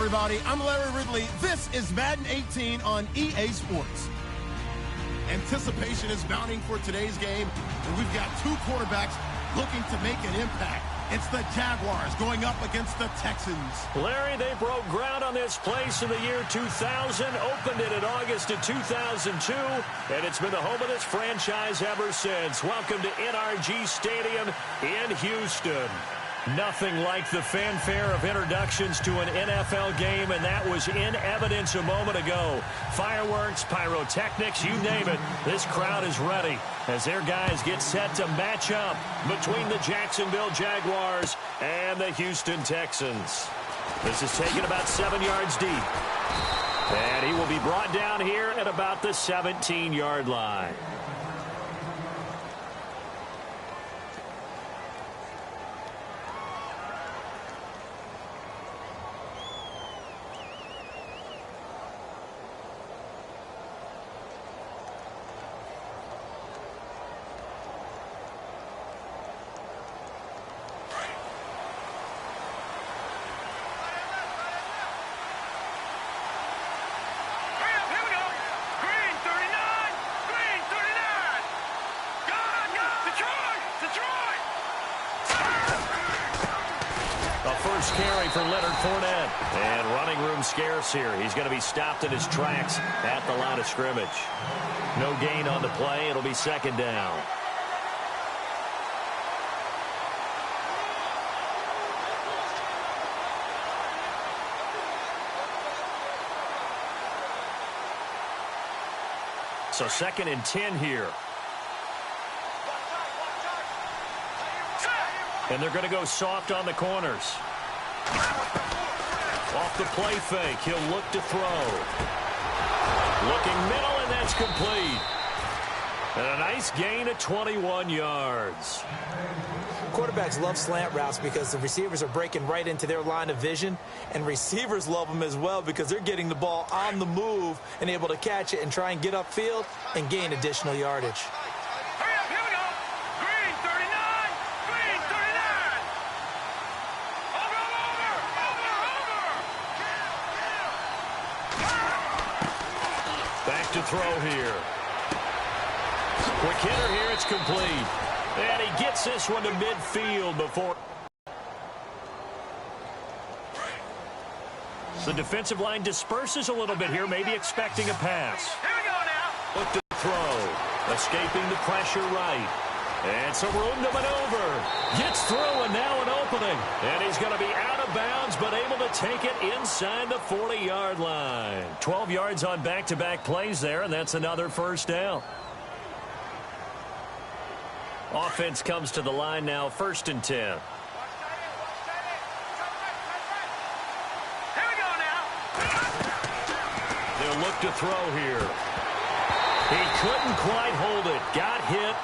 everybody. I'm Larry Ridley. This is Madden 18 on EA Sports. Anticipation is mounting for today's game, and we've got two quarterbacks looking to make an impact. It's the Jaguars going up against the Texans. Larry, they broke ground on this place in the year 2000, opened it in August of 2002, and it's been the home of this franchise ever since. Welcome to NRG Stadium in Houston. Nothing like the fanfare of introductions to an NFL game, and that was in evidence a moment ago. Fireworks, pyrotechnics, you name it. This crowd is ready as their guys get set to match up between the Jacksonville Jaguars and the Houston Texans. This is taken about 7 yards deep. And he will be brought down here at about the 17-yard line. Carry for Leonard Fournette. And running room scarce here. He's going to be stopped in his tracks at the line of scrimmage. No gain on the play. It'll be second down. So 2nd and 10 here. And they're going to go soft on the corners. Off the play fake, he'll look to throw. Looking middle, and that's complete. And a nice gain of 21 yards. Quarterbacks love slant routes because the receivers are breaking right into their line of vision, and receivers love them as well because they're getting the ball on the move and able to catch it and try and get upfield and gain additional yardage. To throw here. Quick hitter here, it's complete. And he gets this one to midfield before. The defensive line disperses a little bit here, maybe expecting a pass. Here we go now. Look to throw. Escaping the pressure right. And some room to maneuver. Gets through and now an opening. And he's going to be out of bounds but able to take it inside the 40-yard line. 12 yards on back-to-back plays there, and that's another first down. Offense comes to the line now, 1st and 10. Here we go now. They'll look to throw here. He couldn't quite hold it. Got hit.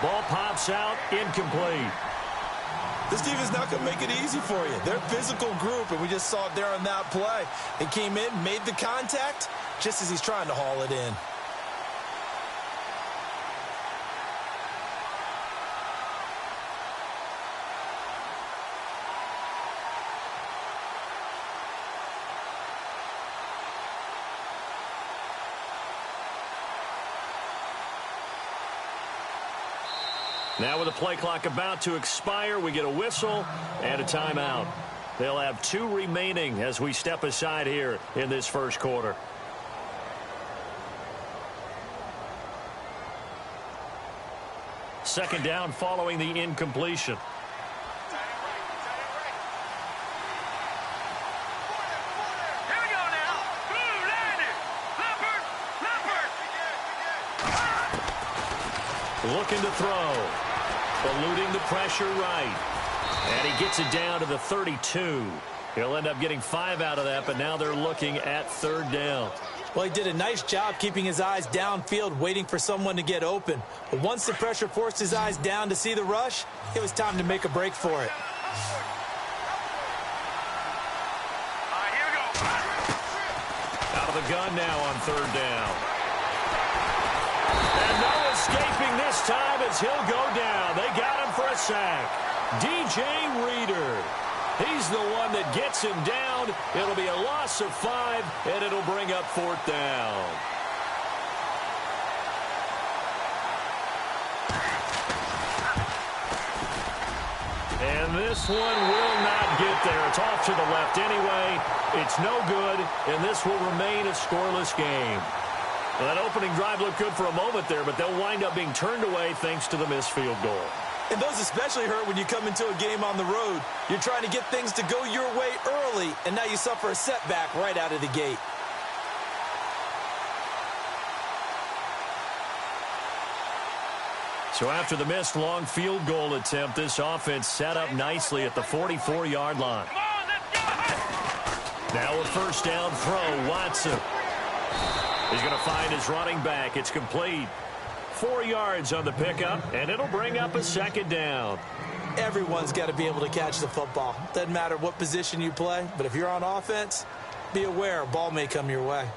Ball pops out, incomplete. This defense not going to make it easy for you. They're a physical group, and we just saw it there on that play. They came in, made the contact, just as he's trying to haul it in. Now with the play clock about to expire, we get a whistle and a timeout. They'll have 2 remaining as we step aside here in this first quarter. Second down following the incompletion. Here we go now. Blue landed. Leopard. Looking to throw. Eluding the pressure right. And he gets it down to the 32. He'll end up getting 5 out of that, but now they're looking at 3rd down. Well, he did a nice job keeping his eyes downfield, waiting for someone to get open. But once the pressure forced his eyes down to see the rush, it was time to make a break for it. Here we go. Out of the gun now on 3rd down. And no escaping this time as he'll go down. They got him for a sack. DJ Reader. He's the one that gets him down. It'll be a loss of 5, and it'll bring up 4th down. And this one will not get there. It's off to the left anyway. It's no good, and this will remain a scoreless game. Well, that opening drive looked good for a moment there, but they'll wind up being turned away thanks to the missed field goal. And those especially hurt when you come into a game on the road. You're trying to get things to go your way early, and now you suffer a setback right out of the gate. So after the missed long field goal attempt, this offense set up nicely at the 44-yard line. Now a first down throw, Watson. He's going to find his running back. It's complete. 4 yards on the pickup, and it'll bring up a 2nd down. Everyone's got to be able to catch the football. Doesn't matter what position you play, but if you're on offense, be aware a ball may come your way.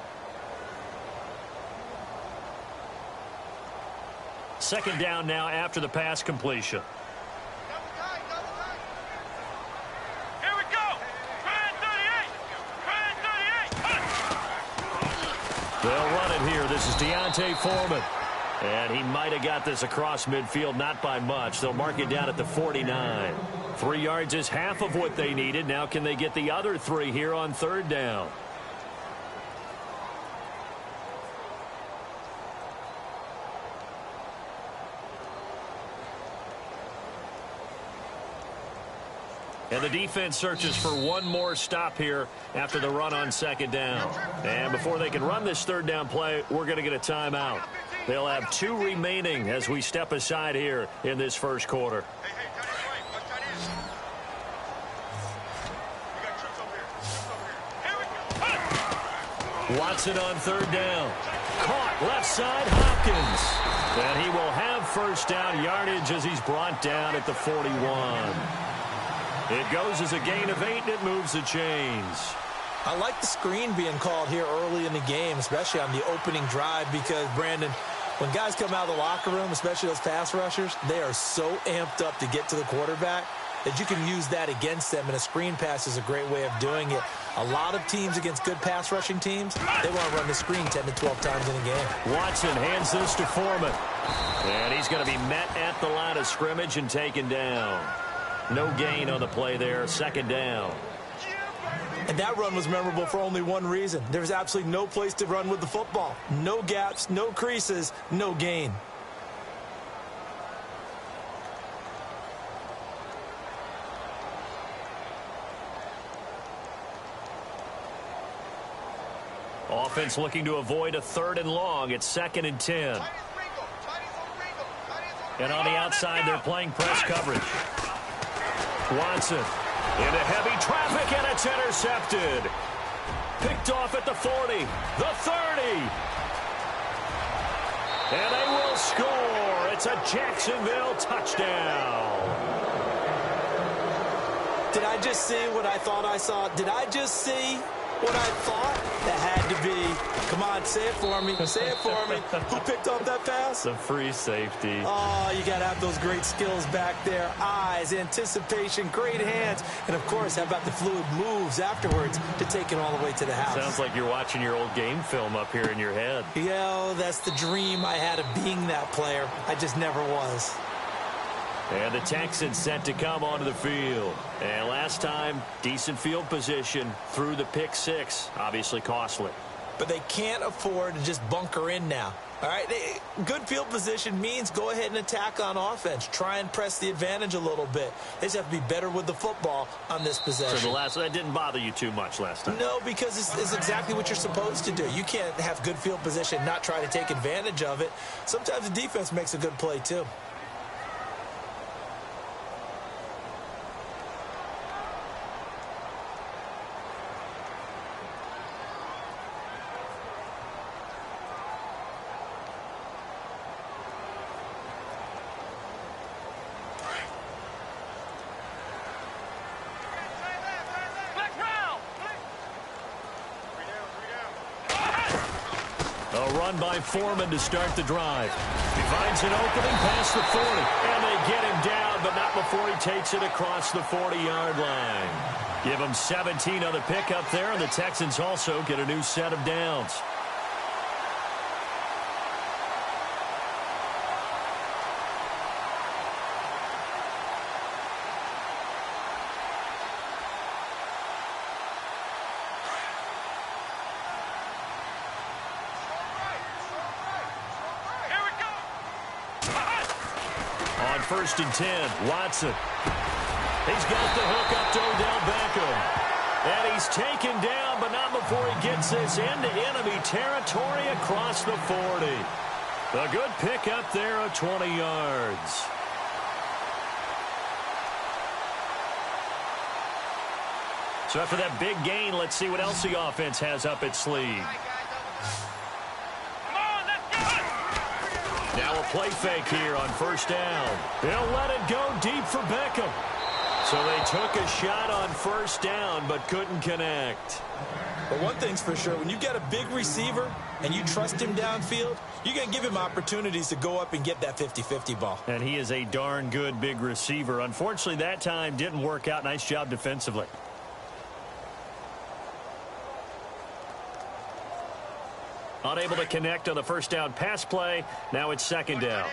2nd down now after the pass completion. Here we go. Try 38. They'll run it here. This is Deontay Foreman. And he might have got this across midfield, not by much. They'll mark it down at the 49. 3 yards is half of what they needed. Now can they get the other 3 here on 3rd down? And the defense searches for one more stop here after the run on 2nd down. And before they can run this 3rd down play, we're going to get a timeout. They'll have 2 remaining as we step aside here in this first quarter. Watson on 3rd down. Caught left side, Hopkins. And he will have first down yardage as he's brought down at the 41. It goes as a gain of 8, and it moves the chains. I like the screen being called here early in the game, especially on the opening drive, because, Brandon, when guys come out of the locker room, especially those pass rushers, they are so amped up to get to the quarterback that you can use that against them, and a screen pass is a great way of doing it. A lot of teams against good pass rushing teams, they want to run the screen 10 to 12 times in a game. Watson hands this to Foreman. And he's going to be met at the line of scrimmage and taken down. No gain on the play there, 2nd down. And that run was memorable for only one reason. There was absolutely no place to run with the football. No gaps, no creases, no gain. Offense looking to avoid a 3rd and long. It's 2nd and 10. And on the outside, they're playing press coverage. Watson into heavy traffic, and it's intercepted. Picked off at the 40, the 30. And they will score. It's a Jacksonville touchdown. Did I just see what I thought I saw? Did I just see what I thought? That had to be. Come on, say it for me. Say it for me. Who picked up that pass? The free safety. Oh, you got to have those great skills back there. Eyes, anticipation, great hands. And, of course, how about the fluid moves afterwards to take it all the way to the house? Sounds like you're watching your old game film up here in your head. Yeah, that's the dream I had of being that player. I just never was. And the Texans set to come onto the field. And last time, decent field position through the pick 6. Obviously costly. But they can't afford to just bunker in now. All right, good field position means go ahead and attack on offense. Try and press the advantage a little bit. They just have to be better with the football on this possession. So that didn't bother you too much last time? No, because it's exactly what you're supposed to do. You can't have good field position, not try to take advantage of it. Sometimes the defense makes a good play, too. By Foreman to start the drive. He finds an opening past the 40, and they get him down, but not before he takes it across the 40-yard line. Give him 17 on the pickup there, and the Texans also get a new set of downs. First and 10, Watson. He's got the hook up to Odell Beckham. And he's taken down, but not before he gets this into enemy territory across the 40. A good pick up there of 20 yards. So after that big gain, let's see what else the offense has up its sleeve. Now a play fake here on first down. They'll let it go deep for Beckham. So they took a shot on first down but couldn't connect. But one thing's for sure, when you've got a big receiver and you trust him downfield, you're going to give him opportunities to go up and get that 50-50 ball. And he is a darn good big receiver. Unfortunately, that time didn't work out. Nice job defensively. Unable to connect on the first down pass play. Now it's second down.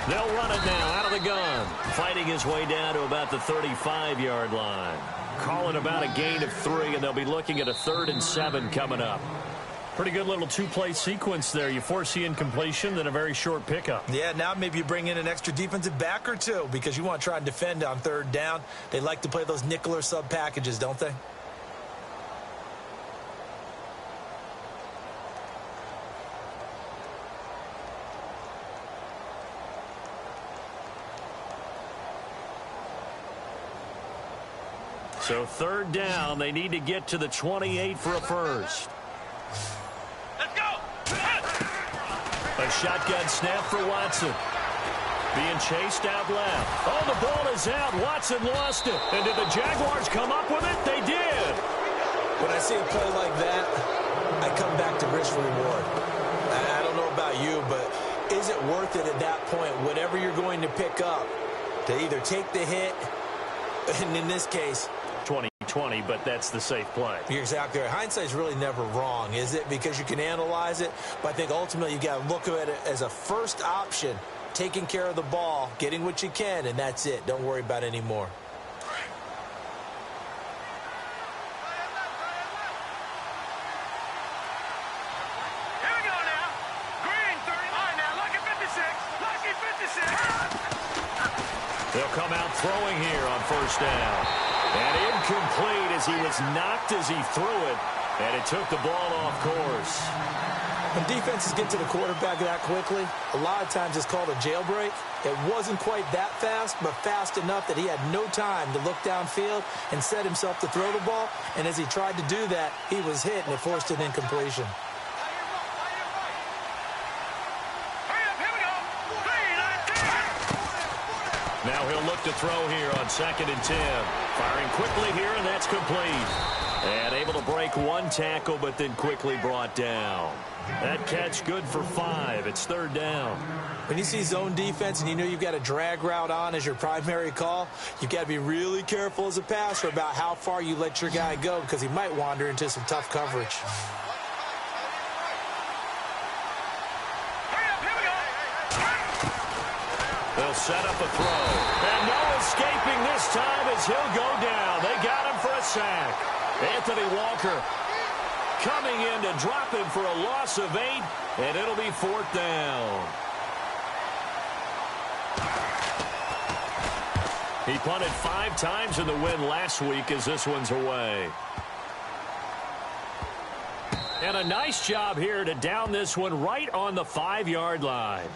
They'll run it now out of the gun. Fighting his way down to about the 35-yard line. Calling about a gain of 3, and they'll be looking at a 3rd and 7 coming up. Pretty good little two-play sequence there. You force the incompletion, then a very short pickup. Yeah, now maybe you bring in an extra defensive back or two because you want to try and defend on third down. They like to play those nickel or sub packages, don't they? So third down, they need to get to the 28 for a first. Let's go! A shotgun snap for Watson. Being chased out left. Oh, the ball is out. Watson lost it. And did the Jaguars come up with it? They did. When I see a play like that, I come back to risk reward. I don't know about you, but is it worth it at that point, whatever you're going to pick up, to either take the hit, and in this case, 2020, but that's the safe play. You're exactly right. Hindsight's really never wrong, is it? Because you can analyze it, but I think ultimately you got to look at it as a first option, taking care of the ball, getting what you can, and that's it. Don't worry about any more. Here we go now. Green 30. All right, now, lucky 56. Lucky 56. They'll come out throwing here on first down. And incomplete as he was knocked as he threw it. And it took the ball off course. When defenses get to the quarterback that quickly, a lot of times it's called a jailbreak. It wasn't quite that fast, but fast enough that he had no time to look downfield and set himself to throw the ball. And as he tried to do that, he was hit, and it forced an incompletion. Now he'll look to throw here on 2nd and 10. Firing quickly here, and that's complete. And able to break one tackle, but then quickly brought down. That catch good for 5. It's third down. When you see zone defense and you know you've got a drag route on as your primary call, you've got to be really careful as a passer about how far you let your guy go because he might wander into some tough coverage. They'll set up a throw. And no escaping this time as he'll go down. They got him for a sack. Anthony Walker coming in to drop him for a loss of 8, and it'll be 4th down. He punted 5 times in the win last week as this one's away. And a nice job here to down this one right on the 5-yard line.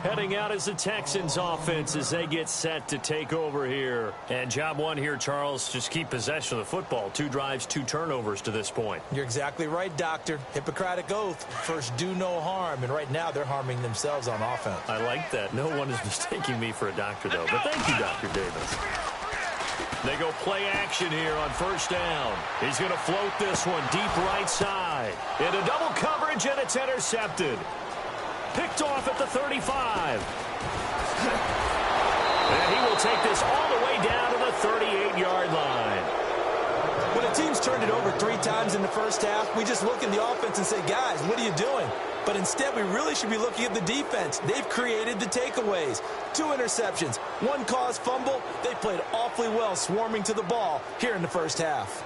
Heading out as the Texans offense as they get set to take over here. And job one here, Charles, just keep possession of the football. 2 drives, 2 turnovers to this point. You're exactly right, Doctor. Hippocratic oath. First, do no harm. And right now, they're harming themselves on offense. I like that. No one is mistaking me for a doctor, though. But thank you, Dr. Davis. They go play action here on first down. He's going to float this one deep right side. Into double coverage, and it's intercepted. Picked off at the 35. And he will take this all the way down to the 38-yard line. When a team's turned it over 3 times in the first half, we just look in the offense and say, guys, what are you doing? But instead, we really should be looking at the defense. They've created the takeaways. 2 interceptions, 1 caused fumble. They played awfully well swarming to the ball here in the first half.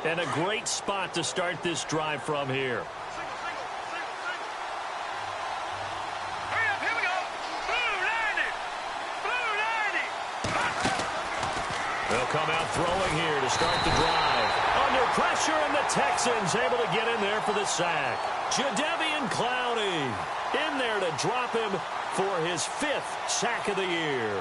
And a great spot to start this drive from here. Hurry up, here we go. Blue 90. They'll come out throwing here to start the drive. Under pressure, and the Texans able to get in there for the sack. Jadeveon Clowney in there to drop him for his 5th sack of the year.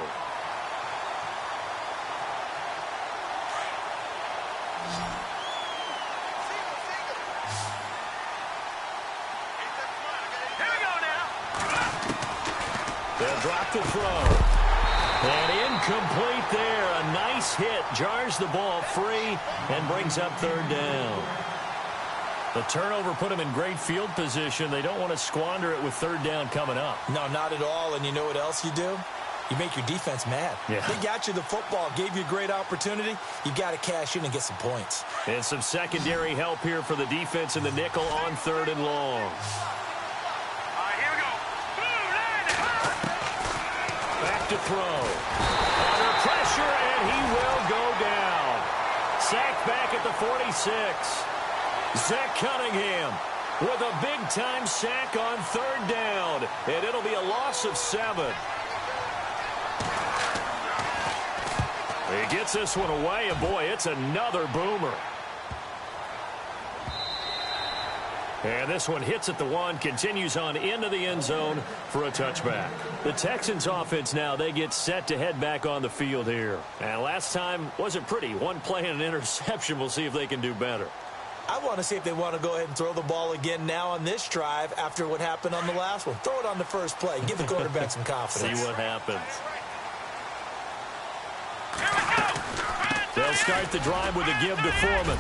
They'll drop the throw. And incomplete there. A nice hit. Jars the ball free and brings up 3rd down. The turnover put them in great field position. They don't want to squander it with 3rd down coming up. No, not at all. And you know what else you do? You make your defense mad. Yeah. They got you the football, gave you a great opportunity. You got to cash in and get some points. And some secondary help here for the defense in the nickel on 3rd and long. Back to throw. Under pressure, and he will go down. Sacked back at the 46. Zach Cunningham with a big-time sack on 3rd down. And it'll be a loss of 7. He gets this one away, and boy, it's another boomer. And this one hits at the 1, continues on into the end zone for a touchback. The Texans offense now, they get set to head back on the field here. And last time wasn't pretty. 1 play and an interception. We'll see if they can do better. I want to see if they want to go ahead and throw the ball again now on this drive after what happened on the last one. Throw it on the first play. Give the quarterback some confidence. See what happens. They'll start the drive with a give to Foreman.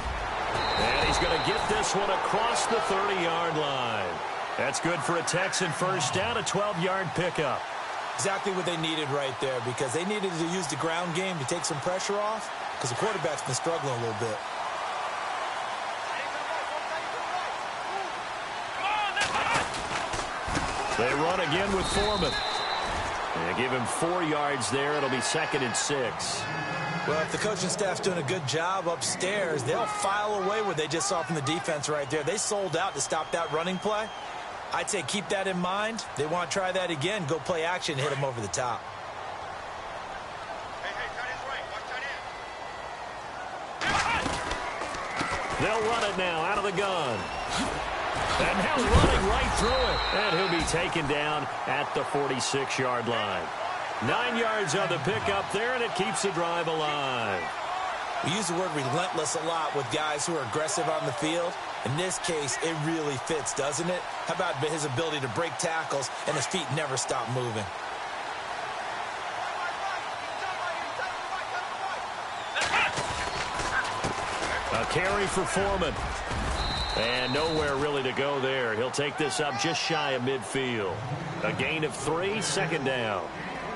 And he's going to get this one across the 30-yard line. That's good for a Texan first down, a 12-yard pickup. Exactly what they needed right there, because they needed to use the ground game to take some pressure off, because the quarterback's been struggling a little bit. They run again with Foreman. And give him 4 yards there. It'll be 2nd and 6. Well, if the coaching staff's doing a good job upstairs, they'll file away what they just saw from the defense right there. They sold out to stop that running play. I'd say keep that in mind. They want to try that again. Go play action, hit them over the top. They'll run it now out of the gun. And now running right through it. And he'll be taken down at the 46-yard line. 9 yards on the pickup there, and it keeps the drive alive. We use the word relentless a lot with guys who are aggressive on the field. In this case, it really fits, doesn't it? How about his ability to break tackles and his feet never stop moving? A carry for Foreman. And nowhere really to go there. He'll take this up just shy of midfield. A gain of 3, 2nd down.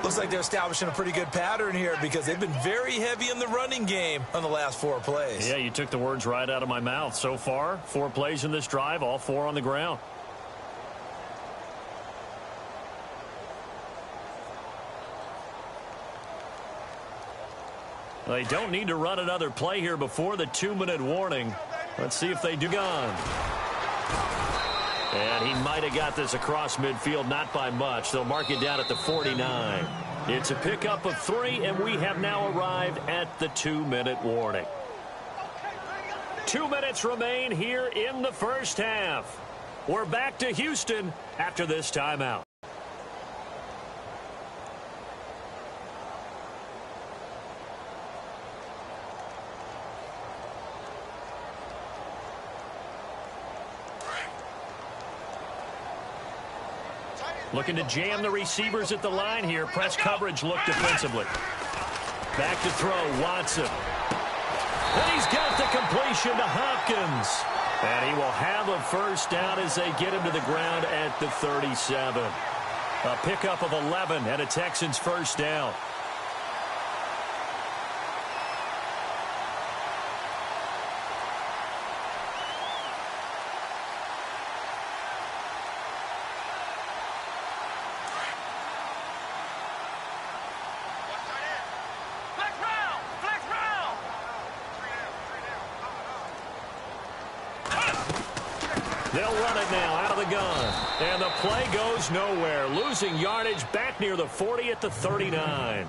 Looks like they're establishing a pretty good pattern here because they've been very heavy in the running game on the last 4 plays. Yeah, you took the words right out of my mouth. So far, 4 plays in this drive, all 4 on the ground. They don't need to run another play here before the 2-minute warning. Let's see if they do. Gone. And he might have got this across midfield, not by much. They'll mark it down at the 49. It's a pickup of 3, and we have now arrived at the 2-minute warning. 2 minutes remain here in the first half. We're back to Houston after this timeout. Looking to jam the receivers at the line here. Press coverage look defensively. Back to throw, Watson. And he's got the completion to Hopkins. And he will have a first down as they get him to the ground at the 37. A pickup of 11 and a Texans first down. They'll run it now out of the gun. And the play goes nowhere. Losing yardage back near the 40 at the 39.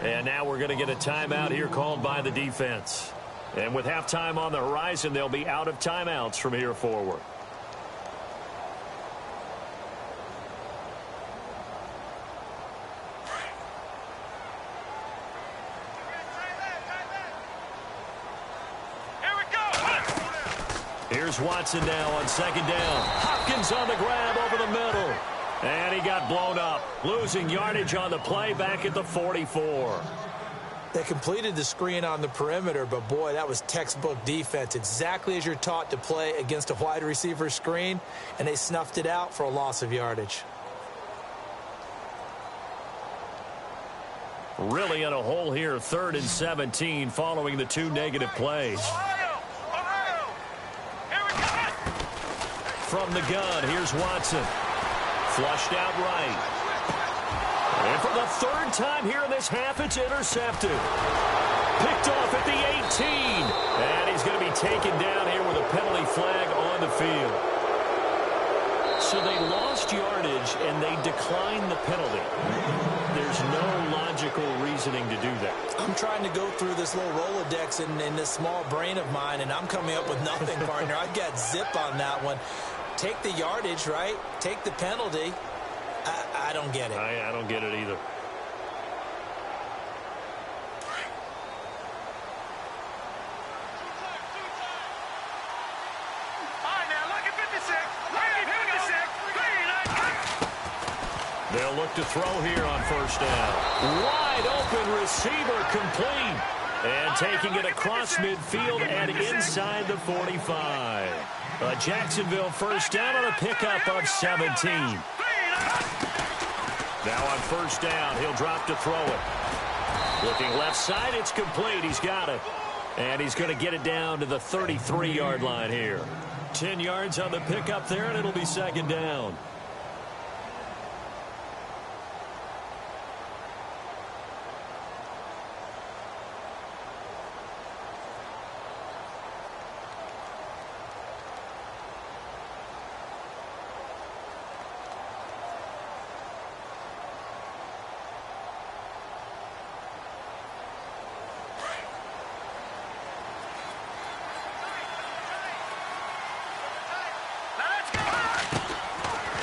And now we're going to get a timeout here called by the defense. And with halftime on the horizon, they'll be out of timeouts from here forward. Here's Watson now on second down. Hopkins on the grab over the middle. And he got blown up. Losing yardage on the play back at the 44. They completed the screen on the perimeter, but boy, that was textbook defense. Exactly as you're taught to play against a wide receiver screen, and they snuffed it out for a loss of yardage. Really in a hole here, 3rd and 17 following the 2 negative plays. From the gun, here's Watson. Flushed out right. And for the 3rd time here in this half, it's intercepted. Picked off at the 18. And he's going to be taken down here with a penalty flag on the field. So they lost yardage and they declined the penalty. There's no logical reasoning to do that. I'm trying to go through this little Rolodex in this small brain of mine, and I'm coming up with nothing, partner. I've got zip on that one. Take the yardage, right? Take the penalty. I don't get it. I don't get it either. They'll look to throw here on first down. Wide open receiver complete. And taking it across midfield and inside the 45. A Jacksonville first down on a pickup of 17. Now on first down, he'll drop to throw it. Looking left side, it's complete. He's got it. And he's going to get it down to the 33-yard line here. 10 yards on the pickup there, and it'll be second down.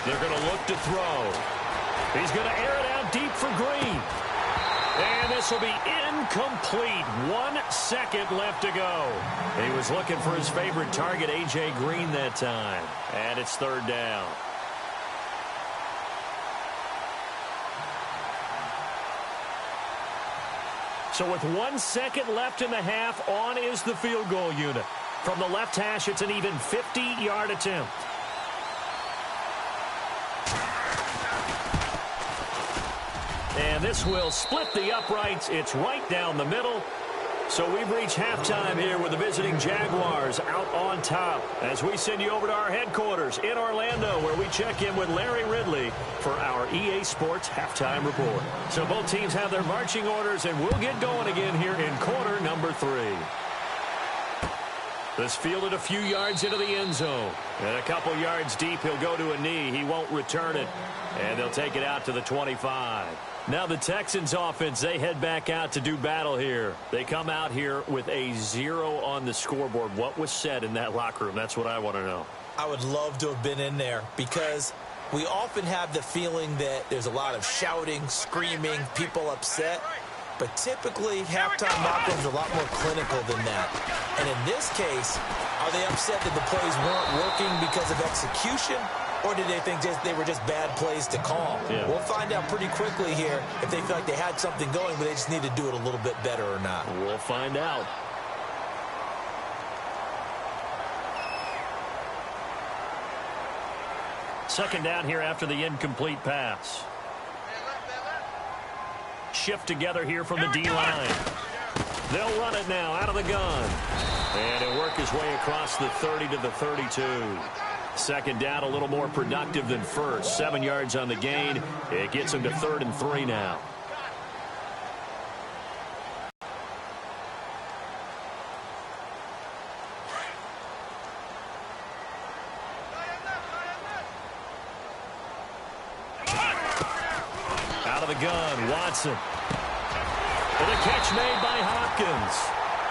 They're going to look to throw. He's going to air it out deep for Green. And this will be incomplete. 1 second left to go. He was looking for his favorite target, A.J. Green, that time. And it's third down. So with 1 second left in the half, on is the field goal unit. From the left hash, it's an even 50-yard attempt. And this will split the uprights. It's right down the middle. So we've reached halftime here with the visiting Jaguars out on top as we send you over to our headquarters in Orlando, where we check in with Larry Ridley for our EA Sports halftime report. So both teams have their marching orders, and we'll get going again here in quarter number 3. This fielded a few yards into the end zone. And a couple yards deep, he'll go to a knee. He won't return it. And they'll take it out to the 25. Now the Texans offense, they head back out to do battle here. They come out here with a 0 on the scoreboard. What was said in that locker room? That's what I want to know. I would love to have been in there because we often have the feeling that there's a lot of shouting, screaming, people upset. But typically, halftime locker rooms are a lot more clinical than that. And in this case, are they upset that the plays weren't working because of execution? Or did they think they were just bad plays to call? Yeah. We'll find out pretty quickly here if they feel like they had something going, but they just need to do it a little bit better or not. We'll find out. Second down here after the incomplete pass. Shift together here from the D-line. They'll run it now out of the gun. And he'll work his way across the 30 to the 32. Second down, a little more productive than first. 7 yards on the gain. It gets him to 3rd and 3 now. Out of the gun, Watson. And a catch made by Hopkins.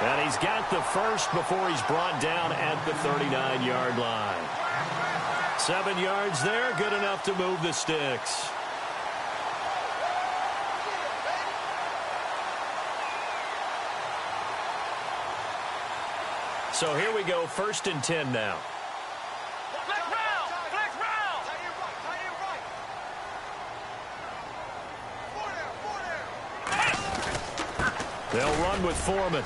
And he's got the first before he's brought down at the 39-yard line. 7 yards there, good enough to move the sticks. So here we go, 1st and 10 now. They'll run with Foreman.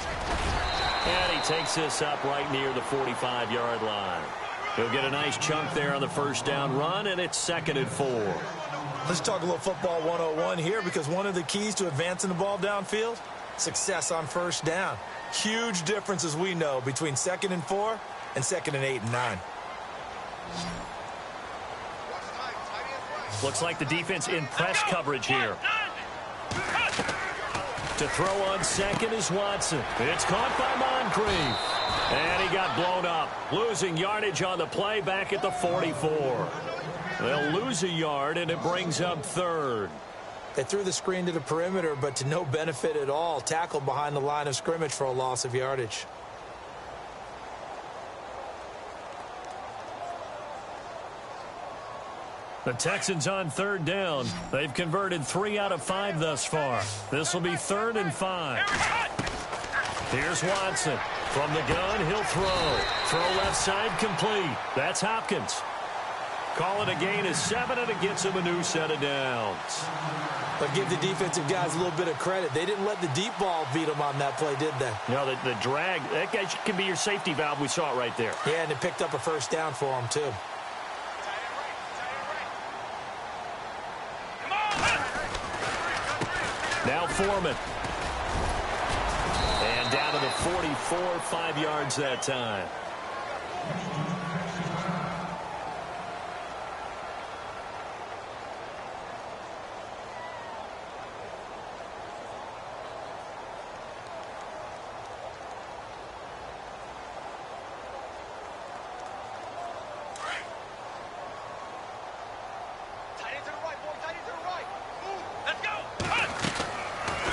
And he takes this up right near the 45-yard line. He'll get a nice chunk there on the first down run, and it's 2nd and 4. Let's talk a little football 101 here, because one of the keys to advancing the ball downfield, success on first down. Huge difference, as we know, between 2nd and 4 and 2nd and 8 and 9. Looks like the defense in press coverage here. To throw on second is Watson. It's caught by Moncrief. And he got blown up. Losing yardage on the play back at the 44. They'll lose a yard, and it brings up 3rd. They threw the screen to the perimeter, but to no benefit at all. Tackled behind the line of scrimmage for a loss of yardage. The Texans on 3rd down. They've converted 3 out of 5 thus far. This will be 3rd and 5. Here's Watson. From the gun, he'll throw. Throw left side complete. That's Hopkins. Call it a gain of 7, and it gets him a new set of downs. But give the defensive guys a little bit of credit. They didn't let the deep ball beat them on that play, did they? No, the drag, that guy can be your safety valve. We saw it right there. Yeah, and they picked up a first down for him, too. Now Foreman. And down to the 44, 5 yards that time.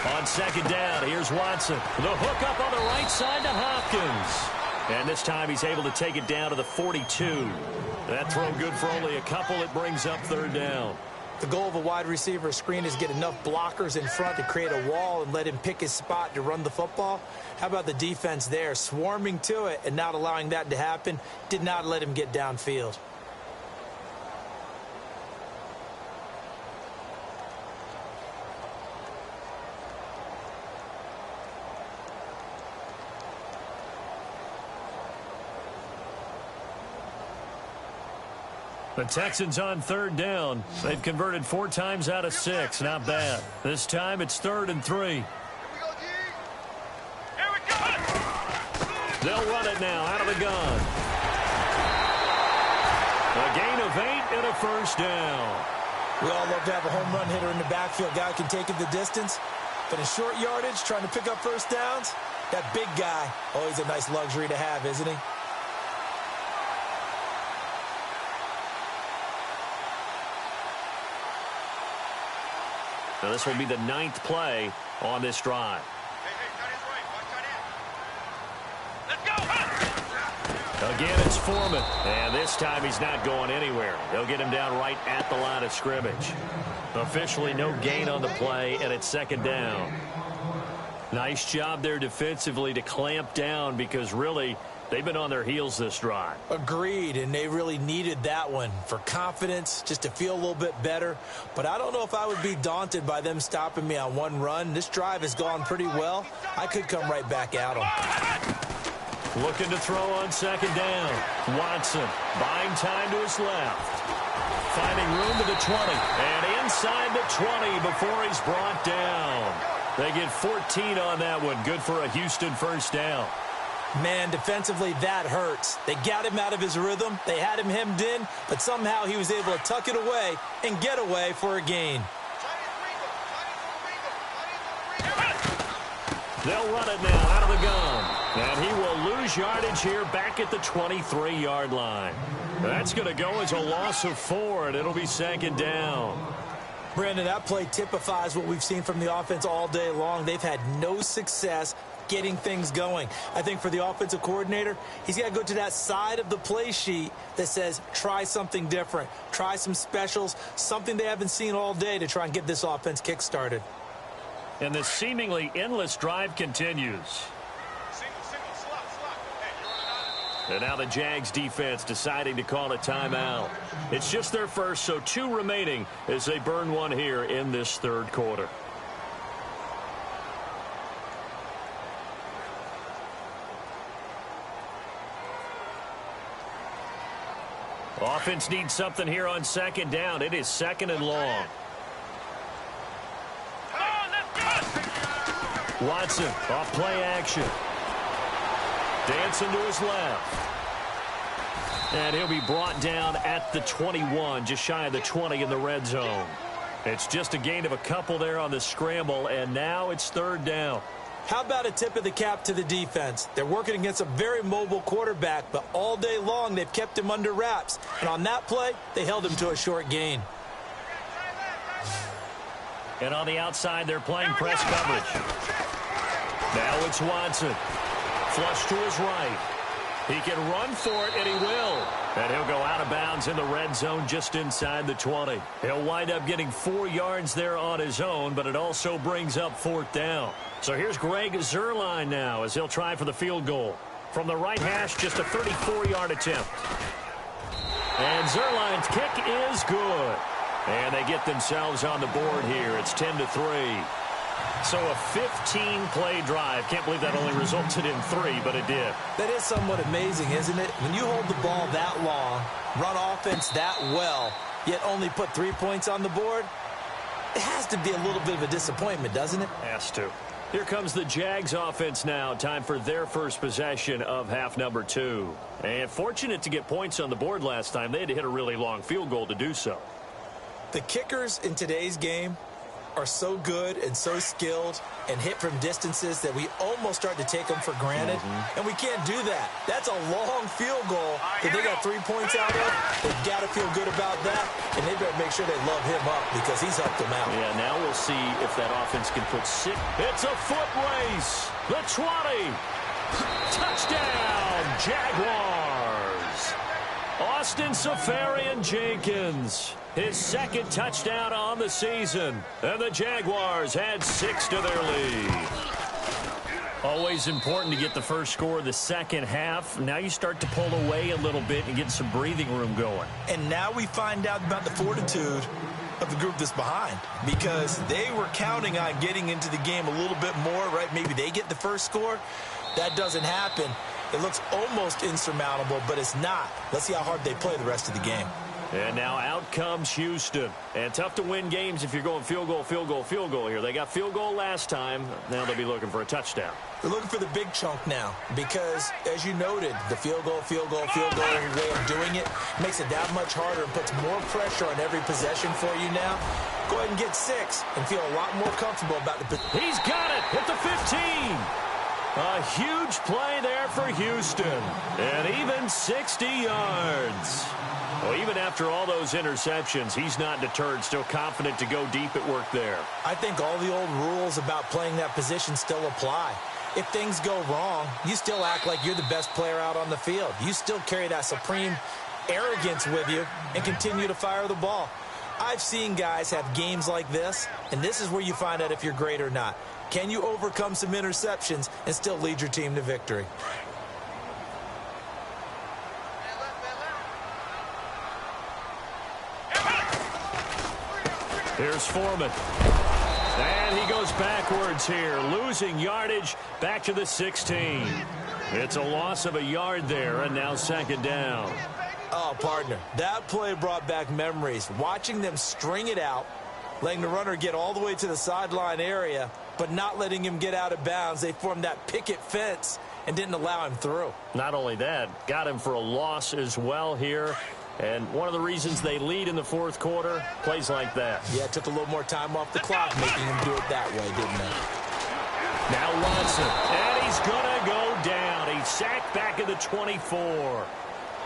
On second down, here's Watson. The hook up on the right side to Hopkins. And this time he's able to take it down to the 42. That throw good for only a couple. It brings up 3rd down. The goal of a wide receiver screen is get enough blockers in front to create a wall and let him pick his spot to run the football. How about the defense there, swarming to it and not allowing that to happen? Did not let him get downfield. The Texans on 3rd down. They've converted 4 times out of 6. Not bad. This time it's 3rd and 3. They'll run it now out of the gun. A gain of 8 and a first down. We all love to have a home run hitter in the backfield. Guy can take it the distance. But in short yardage, trying to pick up first downs, that big guy, always a nice luxury to have, isn't he? Now this will be the 9th play on this drive. Again, it's Foreman. And this time he's not going anywhere. They'll get him down right at the line of scrimmage. Officially no gain on the play, and it's 2nd down. Nice job there defensively to clamp down, because really they've been on their heels this drive. Agreed, and they really needed that one for confidence, just to feel a little bit better. But I don't know if I would be daunted by them stopping me on one run. This drive has gone pretty well. I could come right back at them. Looking to throw on second down. Watson buying time to his left. Finding room to the 20. And inside the 20 before he's brought down. They get 14 on that one. Good for a Houston first down. Man, defensively, that hurts. They got him out of his rhythm. They had him hemmed in, but somehow he was able to tuck it away and get away for a gain. They'll run it now out of the gun. And he will lose yardage here back at the 23-yard line. That's going to go as a loss of 4, and it'll be second down. Brandon, that play typifies what we've seen from the offense all day long. They've had no success getting things going. I think for the offensive coordinator, he's got to go to that side of the play sheet that says try something different, try some specials, something they haven't seen all day to try and get this offense kick-started. And the seemingly endless drive continues. And now the Jags defense deciding to call a timeout. It's just their first, so 2 remaining as they burn one here in this third quarter. Offense needs something here on second down. It is second and long. Watson off play action. Dancing to his left. And he'll be brought down at the 21, just shy of the 20 in the red zone. It's just a gain of a couple there on the scramble, and now it's third down. How about a tip of the cap to the defense? They're working against a very mobile quarterback, but all day long they've kept him under wraps. And on that play, they held him to a short gain. And on the outside, they're playing press coverage. Now it's Watson. Flush to his right. He can run for it, and he will. And he'll go out of bounds in the red zone just inside the 20. He'll wind up getting 4 yards there on his own, but it also brings up fourth down. So here's Greg Zuerlein now as he'll try for the field goal. From the right hash, just a 34-yard attempt. And Zuerlein's kick is good. And they get themselves on the board here. It's 10-3. So a 15-play drive. Can't believe that only resulted in 3, but it did. That is somewhat amazing, isn't it? When you hold the ball that long, run offense that well, yet only put 3 points on the board, it has to be a little bit of a disappointment, doesn't it? Has to. Here comes the Jags offense now. Time for their first possession of half number 2. And fortunate to get points on the board last time. They had to hit a really long field goal to do so. The kickers in today's game are so good and so skilled and hit from distances that we almost start to take them for granted. And we can't do that. That's a long field goal that they got 3 points out of. They've got to feel good about that, and they better make sure they love him up because he's helped them out. Yeah, now we'll see if that offense can put 6. It's a foot race. The 20. Touchdown, Jaguars. Austin Seferian-Jenkins. His second touchdown on the season. And the Jaguars add 6 to their lead. Always important to get the first score of the second half. Now you start to pull away a little bit and get some breathing room going. And now we find out about the fortitude of the group that's behind, because they were counting on getting into the game a little bit more, right? Maybe they get the first score. That doesn't happen. It looks almost insurmountable, but it's not. Let's see how hard they play the rest of the game. And now out comes Houston. And tough to win games if you're going field goal, field goal, field goal here. They got field goal last time. Now they'll be looking for a touchdown. They're looking for the big chunk now because, as you noted, the field goal way of doing it makes it that much harder and puts more pressure on every possession for you now. Go ahead and get 6 and feel a lot more comfortable about the position. He's got it at the 15. A huge play there for Houston. And even 60 yards. Well, even after all those interceptions, he's not deterred, still confident to go deep at work there. I think all the old rules about playing that position still apply. If things go wrong, you still act like you're the best player out on the field. You still carry that supreme arrogance with you and continue to fire the ball. I've seen guys have games like this, and this is where you find out if you're great or not. Can you overcome some interceptions and still lead your team to victory? Here's Foreman. And he goes backwards here, losing yardage back to the 16. It's a loss of a yard there, and now second down. Oh, partner, that play brought back memories. Watching them string it out, letting the runner get all the way to the sideline area, but not letting him get out of bounds. They formed that picket fence and didn't allow him through. Not only that, got him for a loss as well here. And one of the reasons they lead in the fourth quarter, plays like that. Yeah, it took a little more time off the clock, making him do it that way, didn't it? Now Watson, and he's going to go down. He's sacked back at the 24.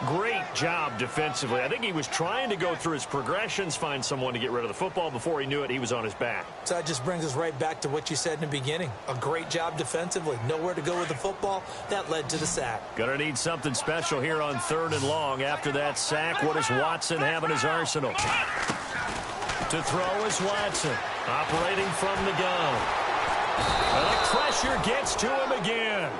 Great job defensively. I think he was trying to go through his progressions, find someone to get rid of the football. Before he knew it, he was on his back. So that just brings us right back to what you said in the beginning. A great job defensively. Nowhere to go with the football. That led to the sack. Going to need something special here on 3rd and long. After that sack, what does Watson have in his arsenal? To throw is Watson, operating from the gun. And the pressure gets to him again.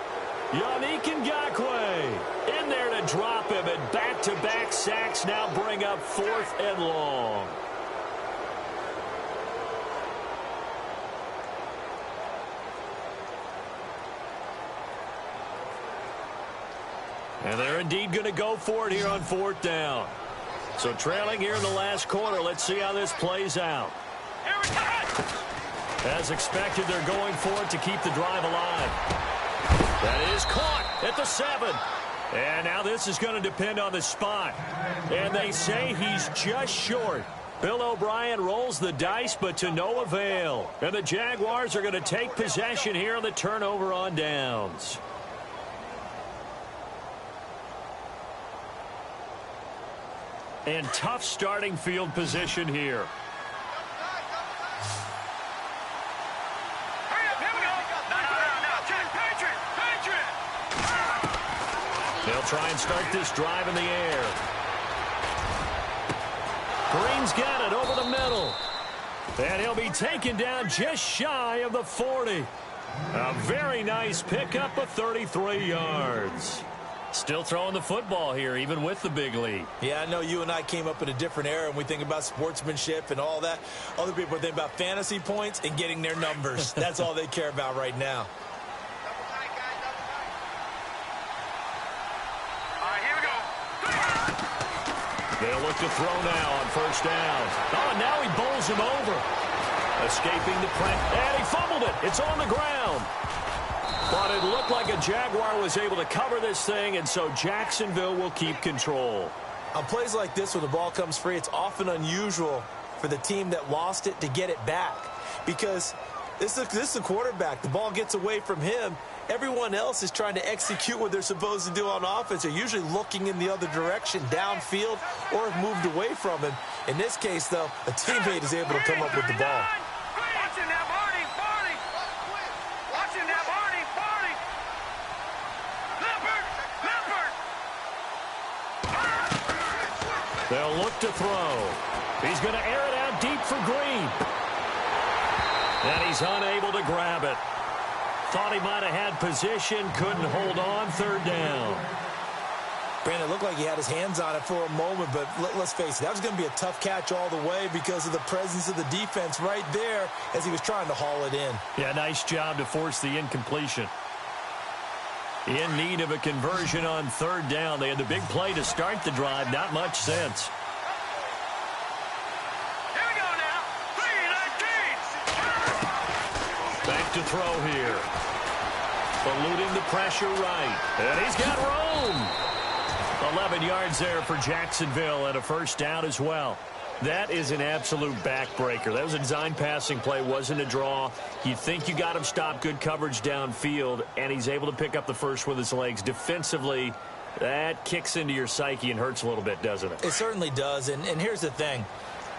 Yannick Ngakoue in there to drop him, and back-to-back sacks now bring up 4th and long. And they're indeed going to go for it here on 4th down. So trailing here in the last quarter, let's see how this plays out. As expected, they're going for it to keep the drive alive. That is caught at the 7. And now this is going to depend on the spot. And they say he's just short. Bill O'Brien rolls the dice, but to no avail. And the Jaguars are going to take possession here on the turnover on downs. And tough starting field position here. They'll try and start this drive in the air. Green's got it over the middle. And he'll be taken down just shy of the 40. A very nice pickup of 33 yards. Still throwing the football here, even with the big lead. Yeah, I know you and I came up in a different era, and we think about sportsmanship and all that. Other people think about fantasy points and getting their numbers. That's all they care about right now. They'll look to throw now on 1st down. Oh, and now he bowls him over. Escaping the pressure. And he fumbled it. It's on the ground. But it looked like a Jaguar was able to cover this thing, and so Jacksonville will keep control. On plays like this where the ball comes free, it's often unusual for the team that lost it to get it back. Because this is the quarterback. The ball gets away from him. Everyone else is trying to execute what they're supposed to do on offense. They're usually looking in the other direction, downfield, or have moved away from him. In this case, though, a teammate is able to come up with the ball. Watching that Barney. Watching that Barney. Leopard. They'll look to throw. He's going to air it out deep for Green. And he's unable to grab it. Thought he might have had position, couldn't hold on. 3rd down. Brandon, it looked like he had his hands on it for a moment, but let's face it, that was going to be a tough catch all the way because of the presence of the defense right there as he was trying to haul it in. Yeah, nice job to force the incompletion. In need of a conversion on 3rd down. They had the big play to start the drive. Not much sense. Here we go now. 3-19. Back to throw here. Eluding the pressure right. And he's got room. 11 yards there for Jacksonville and a 1st down as well. That is an absolute backbreaker. That was a design passing play, wasn't a draw. You think you got him stopped, good coverage downfield, and he's able to pick up the first with his legs. Defensively, that kicks into your psyche and hurts a little bit, doesn't it? It certainly does, and here's the thing.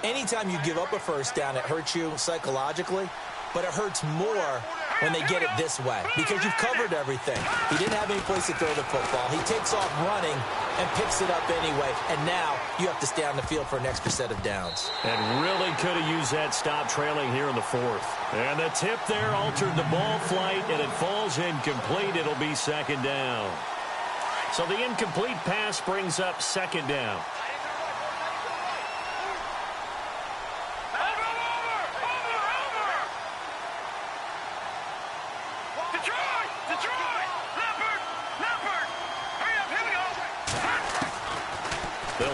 Anytime you give up a 1st down, it hurts you psychologically, but it hurts more when they get it this way because you've covered everything. He didn't have any place to throw the football. He takes off running and picks it up anyway, and now you have to stay on the field for an extra set of downs. And really could have used that stop trailing here in the 4th. And the tip there altered the ball flight, and it falls incomplete. It'll be 2nd down. So the incomplete pass brings up 2nd down. Detroit! Leopard!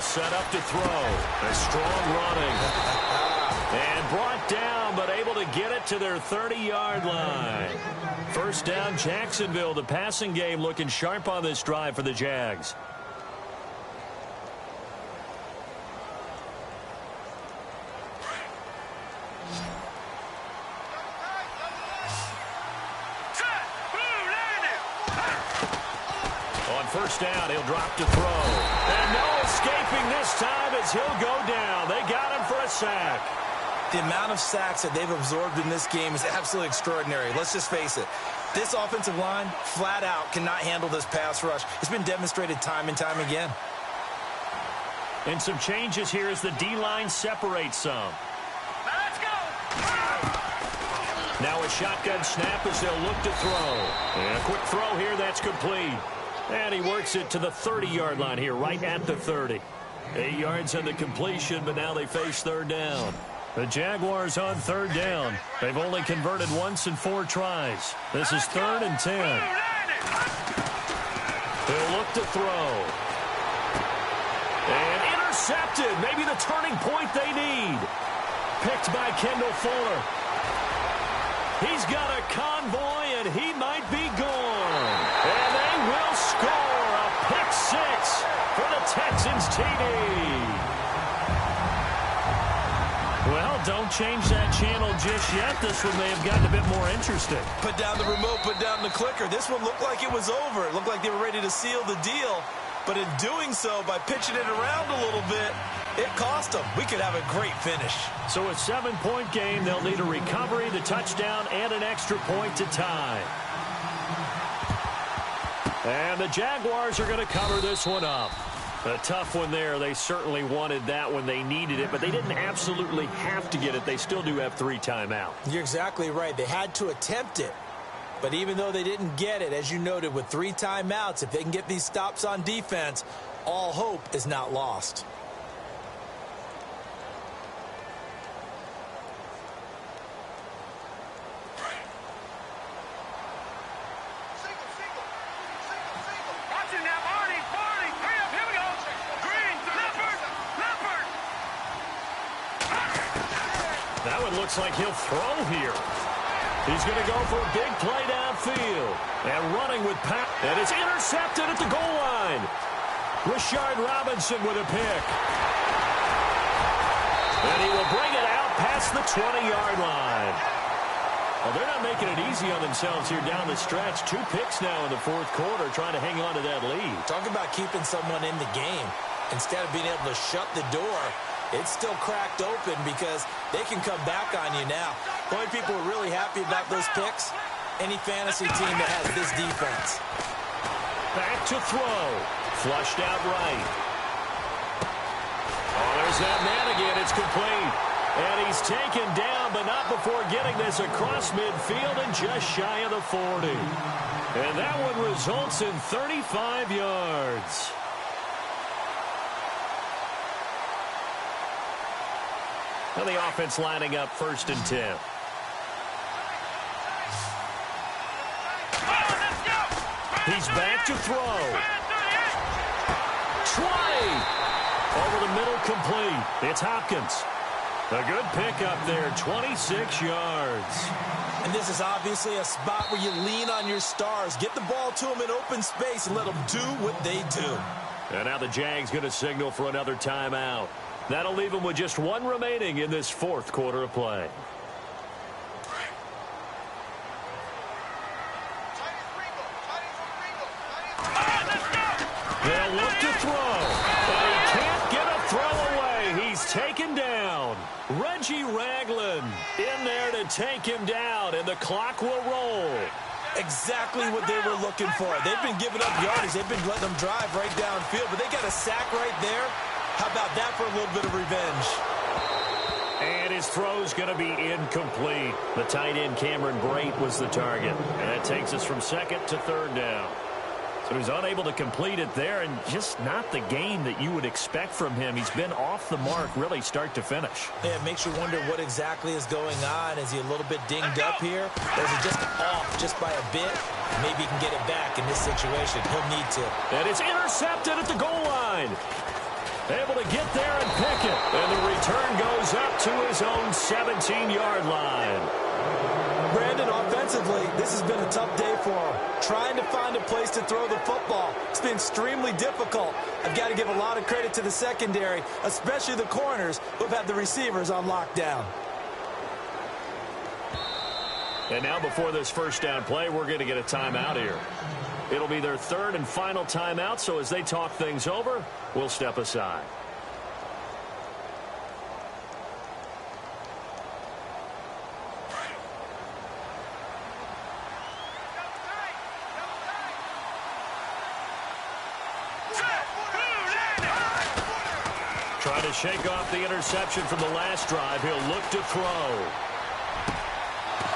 set up to throw. A strong running. And brought down, but able to get it to their 30-yard line. First down, Jacksonville. The passing game looking sharp on this drive for the Jags. First down, he'll drop to throw. And no escaping this time as he'll go down. They got him for a sack. The amount of sacks that they've absorbed in this game is absolutely extraordinary. Let's just face it. This offensive line, flat out, cannot handle this pass rush. It's been demonstrated time and time again. And some changes here as the D-line separates some. Let's go. Now a shotgun snap as they'll look to throw. And a quick throw here, that's complete. And he works it to the 30-yard line here, right at the 30. 8 yards on the completion, but now they face third down. The Jaguars on third down. They've only converted once in 4 tries. This is 3rd and 10. They'll look to throw. And intercepted. Maybe the turning point they need. Picked by Kendall Fuller. He's got a convoy, and he might be gone. And they will score a pick 6 for the Texans TD. Well, don't change that channel just yet. This one may have gotten a bit more interesting. Put down the remote, put down the clicker. This one looked like it was over. It looked like they were ready to seal the deal. But in doing so, by pitching it around a little bit, it cost them. We could have a great finish. So a 7-point game. They'll need a recovery, the touchdown, and an extra point to tie. And the Jaguars are going to cover this one up. A tough one there. They certainly wanted that when they needed it, but they didn't absolutely have to get it. They still do have 3 timeouts. You're exactly right. They had to attempt it. But even though they didn't get it, as you noted, with 3 timeouts, if they can get these stops on defense, all hope is not lost. That one looks like he'll throw here. He's going to go for a big play downfield. And running with power. And it's intercepted at the goal line. Rashard Robinson with a pick. And he will bring it out past the 20-yard line. Well, they're not making it easy on themselves here down the stretch. 2 picks now in the 4th quarter, trying to hang on to that lead. Talk about keeping someone in the game. Instead of being able to shut the door, it's still cracked open because they can come back on you now. The only people who are really happy about those picks, any fantasy team that has this defense. Back to throw. Flushed out right. Oh, there's that man again. It's complete. And he's taken down, but not before getting this across midfield and just shy of the 40. And that one results in 35 yards. Now the offense lining up 1st and 10. He's back to throw. 20. Over the middle, complete. It's Hopkins. A good pickup there, 26 yards. And this is obviously a spot where you lean on your stars. Get the ball to them in open space and let them do what they do. And now the Jags going to signal for another timeout. That'll leave them with just 1 remaining in this 4th quarter of play. They'll look to throw. But he can't get a throw away. He's taken down. Reggie Ragland in there to take him down, and the clock will roll. Exactly what they were looking for. They've been giving up yardage. They've been letting them drive right downfield, but they got a sack right there. How about that for a little bit of revenge? And his throw's going to be incomplete. The tight end, Cameron Brate, was the target. And that takes us from 2nd to 3rd down. So he's unable to complete it there, and just not the game that you would expect from him. He's been off the mark, really, start to finish. Yeah, it makes you wonder what exactly is going on. Is he a little bit dinged up here? Or is he just off just by a bit? Maybe he can get it back in this situation. He'll need to. And it's intercepted at the goal line. Able to get there and pick it. And the return goes up to his own 17-yard line. Brandon, offensively, this has been a tough day for him. Trying to find a place to throw the football. It's been extremely difficult. I've got to give a lot of credit to the secondary, especially the corners who've had the receivers on lockdown. And now before this first down play, we're going to get a timeout here. It'll be their third and final timeout, so as they talk things over, we'll step aside. Trying to shake off the interception from the last drive. He'll look to throw.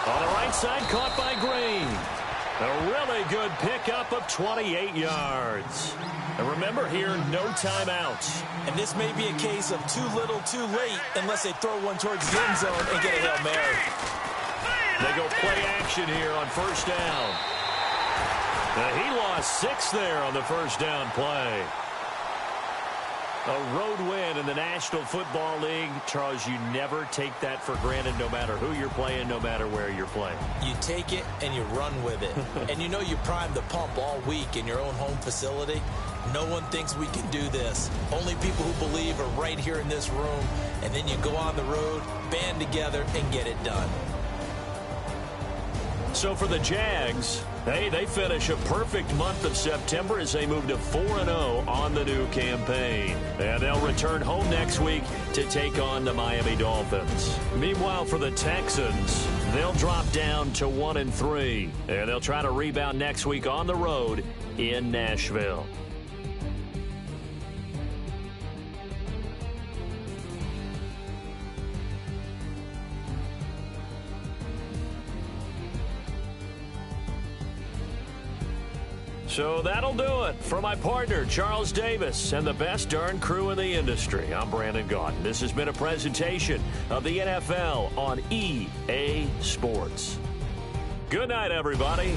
On the right side, caught by Green. A really good pickup of 28 yards. And remember here, no timeouts. And this may be a case of too little, too late, unless they throw one towards the end zone and get a Hail Mary. They go play action here on first down. He lost 6 there on the first down play. A road win in the National Football League. Charles, you never take that for granted no matter who you're playing, no matter where you're playing. You take it and you run with it. And you know you primed the pump all week in your own home facility. No one thinks we can do this. Only people who believe are right here in this room. And then you go on the road, band together, and get it done. So for the Jags, hey, they finish a perfect month of September as they move to 4-0 on the new campaign. And they'll return home next week to take on the Miami Dolphins. Meanwhile, for the Texans, they'll drop down to 1-3. And they'll try to rebound next week on the road in Nashville. So that'll do it for my partner, Charles Davis, and the best darn crew in the industry. I'm Brandon Gaudin. This has been a presentation of the NFL on EA Sports. Good night, everybody.